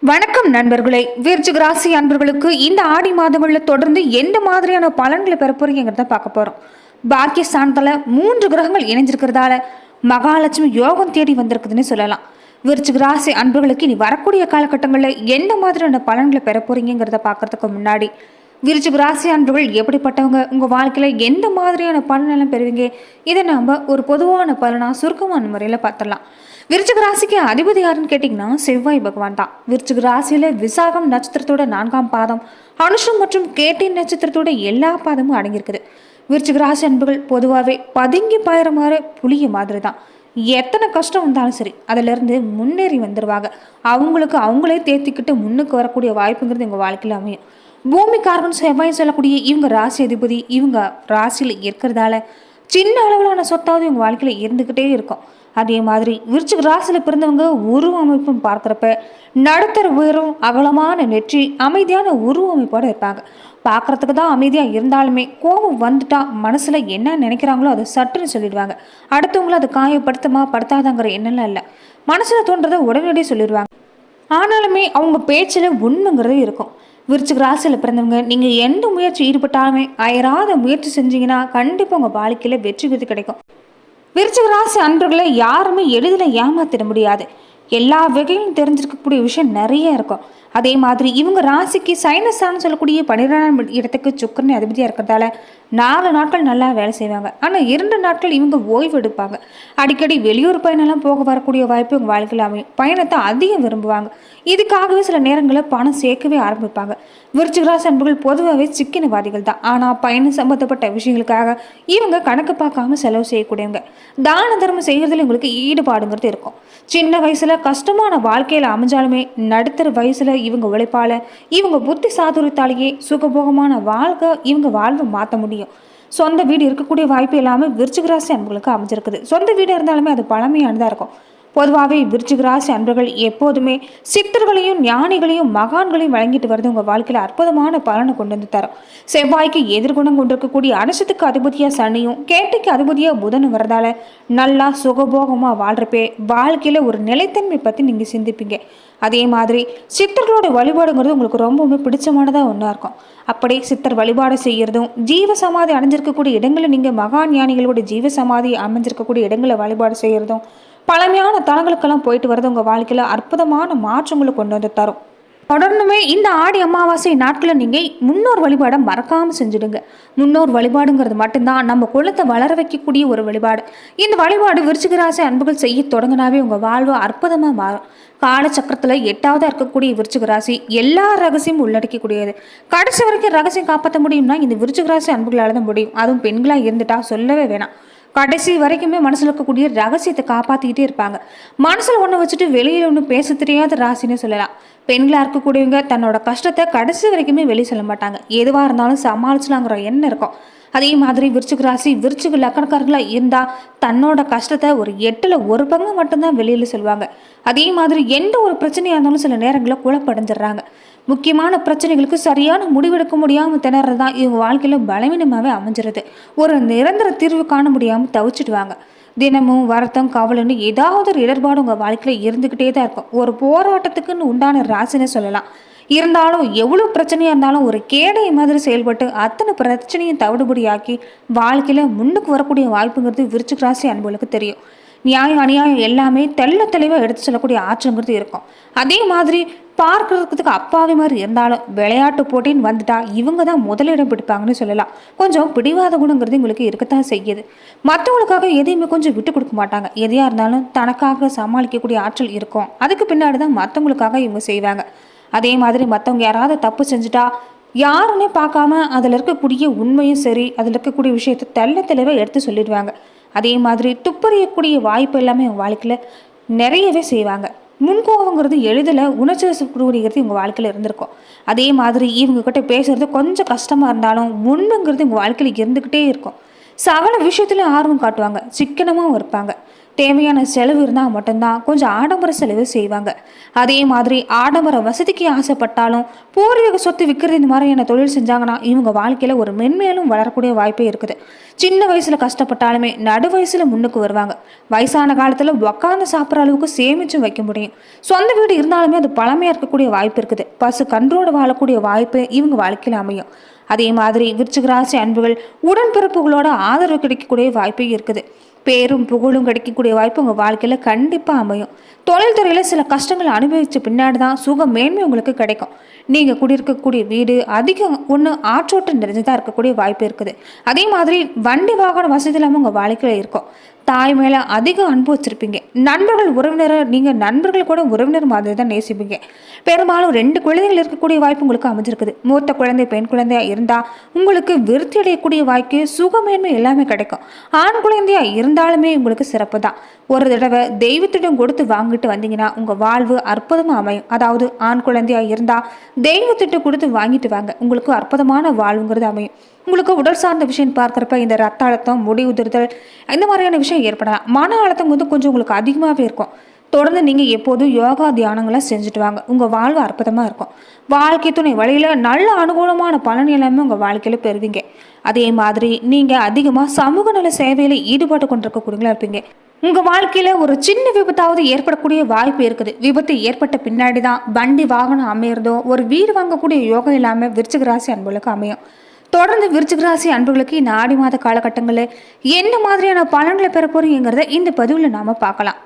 வணக்கம் நண்பர்களே. விருச்சிக ராசி அன்பர்களுக்கு இந்த ஆடி மாதங்களில் தொடர்ந்து எந்த மாதிரியான பலன்களை பெற போறீங்கிறத பார்க்க போறோம். பாக்கியஸ்தானத்துல 3 கிரகங்கள் இணைஞ்சிருக்கிறதால மகாலட்சுமி யோகம் தேடி வந்திருக்குதுன்னு சொல்லலாம். விருச்சிக ராசி அன்பர்களுக்கு இனி வரக்கூடிய காலகட்டங்களில் எந்த மாதிரியான பலன்களை பெற போறீங்கிறத பார்க்கறதுக்கு முன்னாடி, விருச்சிக ராசி அன்பர்கள் எப்படிப்பட்டவங்க, உங்க வாழ்க்கையில எந்த மாதிரியான பலனெல்லாம் பெறுவீங்க, இதை நாம ஒரு பொதுவான பலனா சுருக்கமான முறையில் பார்த்துடலாம். விருச்சிக ராசிக்கு அதிபதி யாருன்னு கேட்டிங்கன்னா செவ்வாய் பகவான் தான். விருச்சிக ராசியில் விசாகம் நட்சத்திரத்தோட 4ஆம் பாதம், அனுஷம் மற்றும் கேட்டை நட்சத்திரத்தோட எல்லா பாதமும் அடங்கியிருக்குது. விருச்சிக ராசி அன்புகள் பொதுவாகவே பதுங்கி பாயிற மாதிரி புளிய மாதிரி தான். எத்தனை கஷ்டம் வந்தாலும் சரி அதிலிருந்து முன்னேறி வந்துடுவாங்க. அவங்களுக்கு அவங்களே தேர்த்திக்கிட்டு முன்னுக்கு வரக்கூடிய வாய்ப்புங்கிறது எங்கள் வாழ்க்கையில் அமையும். பூமிக்காரகன் செவ்வாய் சொல்லக்கூடிய இவங்க ராசி அதிபதி இவங்க ராசியில் இருக்கிறதால சின்ன அளவிலான சொத்தாவது இவங்க வாழ்க்கையில் இருந்துக்கிட்டே இருக்கும். அதே மாதிரி விருச்சிக ராசியில் பிறந்தவங்க உருவ அமைப்பும் பார்க்குறப்ப நடுத்தர உயரும், அகலமான நெற்றி, அமைதியான உருவ அமைப்போடு இருப்பாங்க. பார்க்குறதுக்கு தான் அமைதியாக இருந்தாலுமே கோபம் வந்துட்டா மனசில் என்ன நினைக்கிறாங்களோ அதை சட்டுன்னு சொல்லிடுவாங்க. அடுத்தவங்களும் அதை காயப்படுத்தமா படுத்தாதாங்கிற எண்ணெல்லாம் இல்லை, மனசில் தோன்றதை உடனடியே சொல்லிடுவாங்க. ஆனாலுமே அவங்க பேச்சில் உண்மைங்கிறது இருக்கும். விருச்சிக ராசியில் பிறந்தவங்க நீங்கள் எந்த முயற்சி ஈடுபட்டாலுமே அயராத முயற்சி செஞ்சீங்கன்னா கண்டிப்பாக உங்கள் வாழ்க்கையில் வெற்றி கிடைக்கும். விருச்சிக ராசி அன்பர்களை யாருமே எளிதில் ஏமாத்திட முடியாது. எல்லா வகையிலும் தெரிஞ்சிருக்கக்கூடிய விஷயம் நிறைய இருக்கும். அதே மாதிரி இவங்க ராசிக்கு சைனஸான்னு சொல்லக்கூடிய 12ஆம் இடத்துக்கு சுக்கிரன் அதிபதியாக இருக்கிறதால 4 நாட்கள் நல்லா வேலை செய்வாங்க. ஆனால் 2 நாட்கள் இவங்க ஓய்வு எடுப்பாங்க. அடிக்கடி வெளியூர் பயணம்லாம் போக வரக்கூடிய வாய்ப்பு இவங்க வாழ்க்கையில் அமையும். பயணத்தை அதிகம் விரும்புவாங்க. இதுக்காகவே சில நேரங்களில் பணம் சேர்க்கவே ஆரம்பிப்பாங்க. விருச்சிக ராசி அன்பர்கள் பொதுவாகவே சிக்கனவாதிகள் தான். ஆனால் பயணம் சம்பந்தப்பட்ட விஷயங்களுக்காக இவங்க கணக்கு பார்க்காம செலவு செய்யக்கூடியவங்க. தான தர்மம் செய்கிறதுல இவங்களுக்கு ஈடுபாடுங்கிறது இருக்கும். சின்ன வயசுல கஷ்டமான வாழ்க்கையில் அமைஞ்சாலுமே நடுத்தர வயசுல இவங்க உழைப்பால இவங்க புத்தி சாதுரியத்தாலேயே சுகபோகமான வாழ்க்கை இவங்க வாழ்வை மாற்ற முடியும். சொந்த வீடு இருக்கக்கூடிய வாய்ப்பு எல்லாமே விருச்சிக ராசி அன்பர்களுக்கு அமைஞ்சிருக்குது. சொந்த வீடு இருந்தாலுமே அது பழமையானதாக இருக்கும். பொதுவாகவே விருச்சிக ராசி அன்பர்கள் எப்போதுமே சித்தர்களையும் ஞானிகளையும் மகான்களையும் வழங்கிட்டு வருது உங்கள் வாழ்க்கையில் அற்புதமான பலனை கொண்டு வந்து தரும். செவ்வாய்க்கு எதிர்குணம் கொண்டிருக்கக்கூடிய அனுஷத்துக்கு அதிபதியாக சனியும் கேட்டைக்கு அதிபதியாக புதனும் வரதால நல்லா சுகபோகமாக வாழ்றப்பே வாழ்க்கையில் ஒரு நிலைத்தன்மை பற்றி நீங்கள் சிந்திப்பீங்க. அதே மாதிரி சித்தர்களோட வழிபாடுங்கிறது உங்களுக்கு ரொம்பவுமே பிடிச்சமானதாக ஒன்றா இருக்கும். அப்படி சித்தர் வழிபாடு செய்கிறதும் ஜீவ சமாதி அடைஞ்சிருக்கக்கூடிய இடங்களில் நீங்கள் மகா ஞானிகளோட ஜீவ சமாதி அமைஞ்சிருக்கக்கூடிய இடங்களை வழிபாடு செய்கிறதும் பழமையான தலங்களுக்கெல்லாம் போயிட்டு வரது உங்கள் வாழ்க்கையில் அற்புதமான மாற்றங்களை கொண்டு வந்து தரும். தொடர்ந்துமே இந்த ஆடி அமாவாசை நாட்களில் நீங்கள் முன்னோர் வழிபாடை மறக்காமல் செஞ்சுடுங்க. முன்னோர் வழிபாடுங்கிறது மட்டும்தான் நம்ம குலத்தை வளர வைக்கக்கூடிய ஒரு வழிபாடு. இந்த வழிபாடு விருச்சிக ராசி அன்புகள் செய்ய தொடங்கினாவே உங்கள் வாழ்வு அற்புதமாக மாறும். காலச்சக்கரத்தில் 8ஆவதாக இருக்கக்கூடிய விருச்சிக ராசி எல்லா ரகசியமும் உள்ளடக்கக்கூடியது. கடைசி வரைக்கும் ரகசியம் காப்பாற்ற முடியும்னா இந்த விருச்சிக ராசி அன்புகளால் தான் முடியும். அதுவும் பெண்களாக இருந்துட்டா சொல்லவே வேணாம். கடைசி வரைக்குமே மனசில் இருக்கக்கூடிய ரகசியத்தை காப்பாற்றிக்கிட்டே இருப்பாங்க. மனசில் ஒன்று வச்சுட்டு வெளியில் ஒன்று பேச தெரியாத ராசின்னு சொல்லலாம். பெண்களாக இருக்கக்கூடியவங்க தன்னோட கஷ்டத்தை கடைசி வரைக்குமே வெளியே சொல்ல மாட்டாங்க. எதுவாக இருந்தாலும் சமாளிச்சலாங்கிற எண்ணம் இருக்கும். அதே மாதிரி விருச்சிக ராசி விருச்சிக லக்கணக்காரர்களாக இருந்தால் தன்னோட கஷ்டத்தை ஒரு 8ல் 1 பங்கு மட்டும்தான் வெளியில் சொல்லுவாங்க. அதே மாதிரி எந்த ஒரு பிரச்சனையாக இருந்தாலும் சில நேரங்களில் குழப்படைஞ்சிடுறாங்க. முக்கியமான பிரச்சனைகளுக்கு சரியான முடிவெடுக்க முடியாமல் திணறது தான் இவங்க வாழ்க்கையில் பலவீனமாகவே அமைஞ்சிருது. ஒரு நிரந்தர தீர்வு காண முடியாமல் தவிச்சிடுவாங்க. தினமும் வருத்தம் கவலைன்னு ஏதாவது ஒரு இடர்பாடு உங்கள் வாழ்க்கையில் இருந்துக்கிட்டே தான் இருக்கும். ஒரு போராட்டத்துக்குன்னு உண்டான ராசின்னு சொல்லலாம். இருந்தாலும் எவ்வளோ பிரச்சனையாக இருந்தாலும் ஒரு கேடை மாதிரி செயல்பட்டு அத்தனை பிரச்சனையும் தவிடுபடியாக்கி வாழ்க்கையில் முன்னுக்கு வரக்கூடிய வாய்ப்புங்கிறது விருச்சிக ராசி அன்புகளுக்கு தெரியும். நியாயம் அநியாயம் எல்லாமே தெளிவாக எடுத்து சொல்லக்கூடிய ஆற்றங்கிறது இருக்கும். அதே மாதிரி பார்க்கறதுக்கு அப்பாவி மாதிரி இருந்தாலும் விளையாட்டு போட்டின்னு வந்துட்டா இவங்க தான் முதலிடம் பிடிப்பாங்கன்னு சொல்லலாம். கொஞ்சம் பிடிவாத குணங்கிறது உங்களுக்கு இருக்கத்தான் செய்யுது. மற்றவங்களுக்காக எதையுமே கொஞ்சம் விட்டு கொடுக்க மாட்டாங்க. எதையாக இருந்தாலும் தனக்காக சமாளிக்கக்கூடிய ஆற்றல் இருக்கும். அதுக்கு பின்னாடி தான் மற்றவங்களுக்காக இவங்க செய்வாங்க. அதே மாதிரி மற்றவங்க யாராவது தப்பு செஞ்சுட்டா யாருன்னே பார்க்காம அதில் இருக்கக்கூடிய உண்மையும் சரி அதில் இருக்கக்கூடிய விஷயத்தை தெளிவாக எடுத்து சொல்லிடுவாங்க. அதே மாதிரி துப்பறியக்கூடிய வாய்ப்பு எல்லாமே உங்கள் வாழ்க்கையில் நிறையவே செய்வாங்க. முன்கோவங்கிறது எளிதில் உணர்ச்சிக்கூடியது உங்கள் வாழ்க்கையில் இருந்திருக்கும். அதே மாதிரி இவங்ககிட்ட பேசுறது கொஞ்சம் கஷ்டமாக இருந்தாலும் உண்மைங்கிறது உங்கள் வாழ்க்கையில் இருந்துக்கிட்டே இருக்கும். சகல விஷயத்துலையும் ஆர்வம் காட்டுவாங்க. சிக்கனமாகவும் இருப்பாங்க. தேவையான செலவு இருந்தால் மட்டும்தான் கொஞ்சம் ஆடம்பர செலவு செய்வாங்க. அதே மாதிரி ஆடம்பர வசதிக்கு ஆசைப்பட்டாலும் பூர்வீக சொத்து விற்கிறது இந்த மாதிரியான தொழில் செஞ்சாங்கன்னா இவங்க வாழ்க்கையில் ஒரு மென்மேலும் வளரக்கூடிய வாய்ப்பே இருக்குது. சின்ன வயசில் கஷ்டப்பட்டாலுமே நடு வயசில் முன்னுக்கு வருவாங்க. வயசான காலத்தில் உக்காந்து சாப்பிட்ற அளவுக்கு சேமிச்சும் வைக்க முடியும். சொந்த வீடு இருந்தாலுமே அது பழமையாக இருக்கக்கூடிய வாய்ப்பு இருக்குது. பசு கன்றோடு வாழக்கூடிய வாய்ப்பு இவங்க வாழ்க்கையில் அமையும். அதே மாதிரி விருச்சிக ராசி அன்புகள் உடன்பிறப்புகளோட ஆதரவு கிடைக்கக்கூடிய வாய்ப்பு இருக்குது. பேரும் புகழும் கிடைக்கக்கூடிய வாய்ப்பு உங்கள் வாழ்க்கையில் கண்டிப்பாக அமையும். தொழில்துறையில் சில கஷ்டங்களை அனுபவித்த பின்னாடி தான் சுக மேன்மை உங்களுக்கு கிடைக்கும். நீங்கள் குடியிருக்கக்கூடிய வீடு அதிகம் ஒன்று ஆற்றோட்டம் நிறைஞ்சதாக இருக்கக்கூடிய வாய்ப்பு இருக்குது. அதே மாதிரி வண்டி வாகன வசதி இல்லாமல் உங்கள் வாழ்க்கையில் இருக்கும். தாய் மேலே அதிக அன்பு வச்சுருப்பீங்க. நண்பர்கள் உறவினர், நீங்கள் நண்பர்கள் கூட உறவினர் மாதிரி தான் நேசிப்பீங்க. பெரும்பாலும் 2 குழந்தைகள் இருக்கக்கூடிய வாய்ப்பு உங்களுக்கு அமைஞ்சிருக்குது. மூத்த குழந்தை பெண் குழந்தையாக இருந்தால் உங்களுக்கு விருத்தி அடையக்கூடிய வாய்ப்பு சுகமேன்மை எல்லாமே கிடைக்கும். ஆண் குழந்தையாக இருந்தாலுமே உங்களுக்கு சிறப்பு தான். ஒரு தடவை தெய்வத்திடம் கொடுத்து வாங்கிட்டு வந்தீங்கன்னா உங்கள் வாழ்வு அற்புதமாக அமையும். அதாவது ஆண் குழந்தையாக இருந்தால் தெய்வத்திட்ட கொடுத்து வாங்கிட்டு வாங்க, உங்களுக்கு அற்புதமான வாழ்வுங்கிறது அமையும். உங்களுக்கு உடல் சார்ந்த விஷயம் பார்க்குறப்ப இந்த ரத்த அழுத்தம், முடி உதிர்தல் இந்த மாதிரியான விஷயம் ஏற்படலாம். மன அழுத்தம் கொஞ்சம் உங்களுக்கு அதிகமாகவே இருக்கும். தொடர்ந்து நீங்கள் எப்போதும் யோகா தியானங்களை செஞ்சுட்டு வாங்க, உங்கள் வாழ்வு அற்புதமாக இருக்கும். வாழ்க்கை துணை வழியில் நல்ல அனுகூலமான பலன் எல்லாமே உங்கள் வாழ்க்கையில் பெறுவீங்க. அதே மாதிரி நீங்கள் அதிகமாக சமூக நல சேவையில் ஈடுபாட்டு கொண்டிருக்கக்கூடியவங்களா இருப்பீங்க. உங்கள் வாழ்க்கையில் ஒரு சின்ன விபத்தாவது ஏற்படக்கூடிய வாய்ப்பு இருக்குது. விபத்து ஏற்பட்ட பின்னாடி தான் வண்டி வாகனம் அமையிறதோ ஒரு வீடு வாங்கக்கூடிய யோகம் இல்லாமல் விருச்சிக ராசி அன்புகளுக்கு அமையும். தொடர்ந்து விருச்சிக ராசி அன்புகளுக்கு இந்த ஆடி மாத காலகட்டங்களில் என்ன மாதிரியான பலன்களை பெற போறீங்கிறத இந்த பதிவில் நாம் பார்க்கலாம்.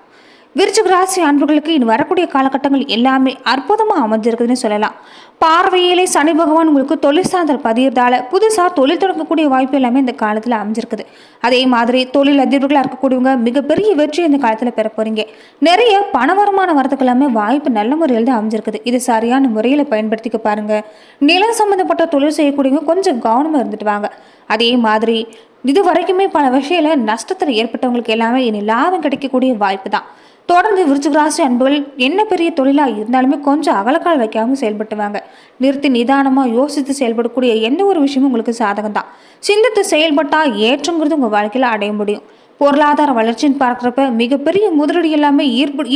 விருச்சிக ராசி அன்புகளுக்கு இனி வரக்கூடிய காலகட்டங்கள் எல்லாமே அற்புதமாக அமைஞ்சிருக்குதுன்னு சொல்லலாம். பார்வையிலே சனி பகவான் உங்களுக்கு தொழில் சார்ந்தல் பதியறதால புதுசாக தொழில் தொடங்கக்கூடிய வாய்ப்பு எல்லாமே இந்த காலத்தில் அமைஞ்சிருக்குது. அதே மாதிரி தொழில் அதிபர்களாக இருக்கக்கூடியவங்க மிகப்பெரிய வெற்றி இந்த காலத்தில் பெற போறீங்க. நிறைய பண வருமானம் வரதுக்கு எல்லாமே வாய்ப்பு நல்ல முறையில் தான் அமைஞ்சிருக்குது. இது சரியான முறையில் பயன்படுத்திக்க பாருங்க. நிலம் சம்மந்தப்பட்ட தொழில் செய்யக்கூடியவங்க கொஞ்சம் கவனமாக இருந்துட்டு வாங்க. அதே மாதிரி இது வரைக்குமே பல விஷயத்தில் நஷ்டத்தில் ஏற்பட்டவங்களுக்கு எல்லாமே இனி லாபம் கிடைக்கக்கூடிய வாய்ப்பு தான். தொடர்ந்து விருச்சிக ராசி அன்புகள் என்ன பெரிய தொழிலாக இருந்தாலுமே கொஞ்சம் அகலக்கால் வைக்காமல் செயல்பட்டுவாங்க. நிறுத்தி நிதானமாக யோசித்து செயல்படக்கூடிய எந்த ஒரு விஷயமும் உங்களுக்கு சாதகம் தான். சிந்தித்து செயல்பட்டால் ஏற்றங்கிறது உங்கள் வாழ்க்கையில் அடைய முடியும். பொருளாதார வளர்ச்சின்னு பார்க்குறப்ப மிகப்பெரிய முதலீடு எல்லாமே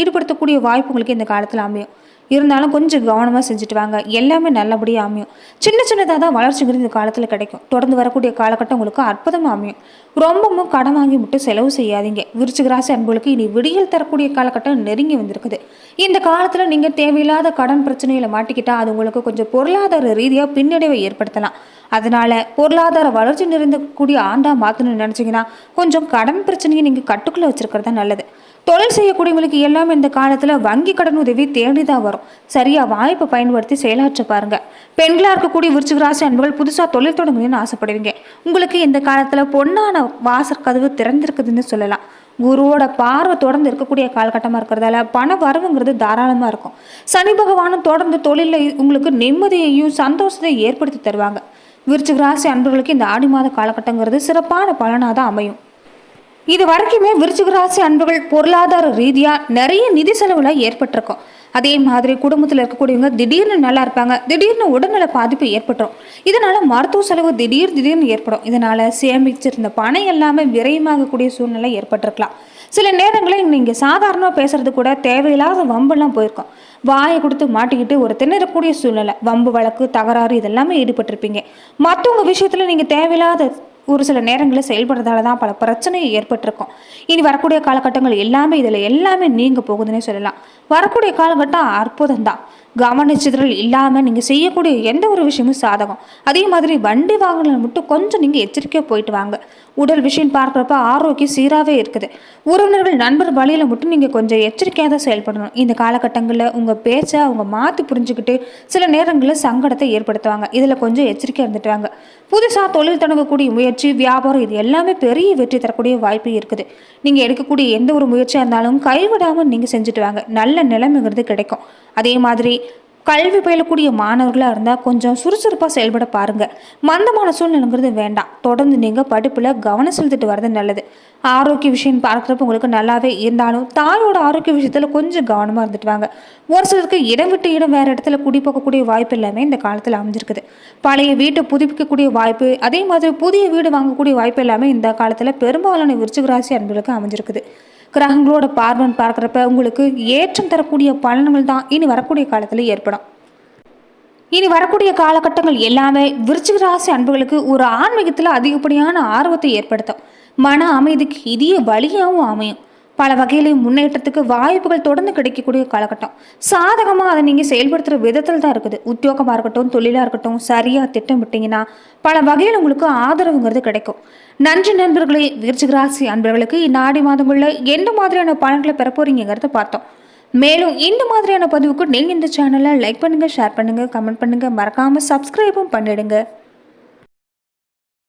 ஈடுபடுத்தக்கூடிய வாய்ப்பு உங்களுக்கு இந்த காலத்தில் அமையும். இருந்தாலும் கொஞ்சம் கவனமாக செஞ்சுட்டு வாங்க, எல்லாமே நல்லபடியாக அமையும். சின்ன சின்னதாக தான் வளர்ச்சிங்கிறது இந்த காலத்தில் கிடைக்கும். தொடர்ந்து வரக்கூடிய காலகட்டம் உங்களுக்கு அற்புதமாக அமையும். ரொம்பவும் கடன் வாங்கி விட்டு செலவு செய்யாதீங்க. விருச்சிக ராசி அன்புகளுக்கு இனி விடியல் தரக்கூடிய காலகட்டம் நெருங்கி வந்திருக்குது. இந்த காலத்தில் நீங்கள் தேவையில்லாத கடன் பிரச்சனைகளை மாட்டிக்கிட்டால் அது உங்களுக்கு கொஞ்சம் பொருளாதார ரீதியாக பின்னடைவை ஏற்படுத்தலாம். அதனால பொருளாதார வளர்ச்சி நிறைந்தக்கூடிய ஆண்டா மாற்றணும்னு நினச்சிங்கன்னா கொஞ்சம் கடன் பிரச்சனையை நீங்கள் கட்டுக்குள்ளே வச்சுருக்கிறது தான் நல்லது. தொழில் செய்யக்கூடியவங்களுக்கு எல்லாமே இந்த காலத்தில் வங்கி கடன் உதவி தேடிதான் வரும். சரியாக வாய்ப்பை பயன்படுத்தி செயலாற்ற பாருங்க. பெண்களாக இருக்கக்கூடிய விருச்சிக ராசி அன்புகள் புதுசாக தொழில் தொடங்குன்னு ஆசைப்படுவீங்க. உங்களுக்கு இந்த காலத்தில் பொன்னான வாசற்கதவு திறந்திருக்குதுன்னு சொல்லலாம். குருவோட பார்வை தொடர்ந்து இருக்கக்கூடிய காலகட்டமாக இருக்கிறதால பண வரவுங்கிறது தாராளமாக இருக்கும். சனி பகவானும் தொடர்ந்து தொழிலில் உங்களுக்கு நிம்மதியையும் சந்தோஷத்தையும் ஏற்படுத்தி தருவாங்க. விருச்சிக ராசி அன்புகளுக்கு இந்த ஆடி மாத காலகட்டங்கிறது சிறப்பான பலனாக தான் அமையும். இது வரைக்குமே விருச்சிக ராசி அன்புகள் பொருளாதார ரீதியாக நிறைய நிதி செலவுல ஏற்பட்டிருக்கும். அதே மாதிரி குடும்பத்தில் இருக்கக்கூடியவங்க திடீர்னு நல்லா இருப்பாங்க, திடீர்னு உடல்நல பாதிப்பு ஏற்பட்டுரும். இதனால மருத்துவ செலவு திடீர்னு ஏற்படும். இதனால சேமிச்சிருந்த பணம் எல்லாமே விரயமாகக்கூடிய சூழ்நிலை ஏற்பட்டிருக்கலாம். சில நேரங்களில் நீங்கள் சாதாரணமாக பேசுறது கூட தேவையில்லாத வம்பெல்லாம் போயிருக்கும். வாயை கொடுத்து மாட்டிக்கிட்டு ஒரு திணறக்கூடிய சூழ்நிலை, வம்பு வழக்கு தகராறு இதெல்லாமே ஈடுபட்டிருப்பீங்க. மற்றவங்க விஷயத்தில் நீங்கள் தேவையில்லாத ஒரு சில நேரங்களில் செயல்படுறதால தான் பல பிரச்சனை ஏற்பட்டிருக்கும். இனி வரக்கூடிய காலகட்டங்கள் எல்லாமே இதில் எல்லாமே நீங்க போகுதுன்னே சொல்லலாம். வரக்கூடிய காலகட்டம் அற்புதம் தான். கவனிச்சிதறல் இல்லாமல் நீங்கள் செய்யக்கூடிய எந்த ஒரு விஷயமும் சாதகம். அதே மாதிரி வண்டி வாகனம் மட்டும் கொஞ்சம் நீங்கள் எச்சரிக்கையாக போயிட்டு வாங்க. உடல் விஷயம் பார்க்குறப்ப ஆரோக்கியம் சீராகவே இருக்குது. உறவினர்கள் நண்பர் வழியில் மட்டும் நீங்கள் கொஞ்சம் எச்சரிக்கையாக தான் செயல்படணும். இந்த காலகட்டங்களில் உங்கள் பேச்சை அவங்க மாற்றி புரிஞ்சுக்கிட்டு சில நேரங்களில் சங்கடத்தை ஏற்படுத்துவாங்க. இதில் கொஞ்சம் எச்சரிக்கையாக இருந்துட்டு வாங்க. புதுசாக தொழில் தொடங்கக்கூடிய முயற்சி, வியாபாரம் இது எல்லாமே பெரிய வெற்றி தரக்கூடிய வாய்ப்பு இருக்குது. நீங்கள் எடுக்கக்கூடிய எந்த ஒரு முயற்சியாக இருந்தாலும் கைவிடாமல் நீங்கள் செஞ்சுட்டு வாங்க. நல்ல நிலைமைங்கிறது கிடைக்கும். அதே மாதிரி கல்வி பயிலக்கூடிய மாணவர்களாக இருந்தால் கொஞ்சம் சுறுசுறுப்பாக செயல்பட பாருங்கள். மந்தமான சூழ்நிலைங்கிறது வேண்டாம். தொடர்ந்து நீங்கள் படிப்பில் கவனம் செலுத்திட்டு வர்றது நல்லது. ஆரோக்கிய விஷயம் பார்க்குறப்ப உங்களுக்கு நல்லாவே இருந்தாலும் தாயோட ஆரோக்கிய விஷயத்தில் கொஞ்சம் கவனமாக இருந்துட்டு வாங்க. ஒரு சிலருக்கு இடம் விட்டு இடம் வேறு இடத்துல குடிபோக்கக்கூடிய வாய்ப்பு எல்லாமே இந்த காலத்தில் அமைஞ்சிருக்குது. பழைய வீட்டை புதுப்பிக்கக்கூடிய வாய்ப்பு, அதே மாதிரி புதிய வீடு வாங்கக்கூடிய வாய்ப்பு எல்லாமே இந்த காலத்தில் பெரும்பாலான விருச்சிக ராசி அன்புகளுக்கு அமைஞ்சிருக்குது. கிரகங்களோட பார்வன் பார்க்குறப்ப உங்களுக்கு ஏற்றம் தரக்கூடிய பலன்கள் தான் இனி வரக்கூடிய காலத்தில் ஏற்படும். இனி வரக்கூடிய காலகட்டங்கள் எல்லாமே விருச்சிக ராசி அன்புகளுக்கு ஒரு ஆன்மீகத்தில் அதிகப்படியான ஆர்வத்தை ஏற்படுத்தும். மன அமைதிக்கு இதய வழியாகவும் அமையும். பல வகையிலையும் முன்னேற்றத்துக்கு வாய்ப்புகள் தொடர்ந்து கிடைக்கக்கூடிய காலகட்டம். சாதகமாக அதை நீங்கள் செயல்படுத்துகிற விதத்தில் தான் இருக்குது. உத்தியோகமாக இருக்கட்டும், தொழிலாக இருக்கட்டும், சரியாக திட்டமிட்டீங்கன்னா பல வகையில் உங்களுக்கு ஆதரவுங்கிறது கிடைக்கும். நன்றி நண்பர்களே. விருச்சிக ராசி அன்பர்களுக்கு இந்த ஆடி மாதங்களில் எந்த மாதிரியான பலன்களை பெற போறீங்கிறத பார்த்தோம். மேலும் இந்த மாதிரியான பதிவுக்கு நீங்கள் இந்த சேனலை லைக் பண்ணுங்கள், ஷேர் பண்ணுங்கள், கமெண்ட் பண்ணுங்கள், மறக்காமல் சப்ஸ்கிரைபும் பண்ணிடுங்க.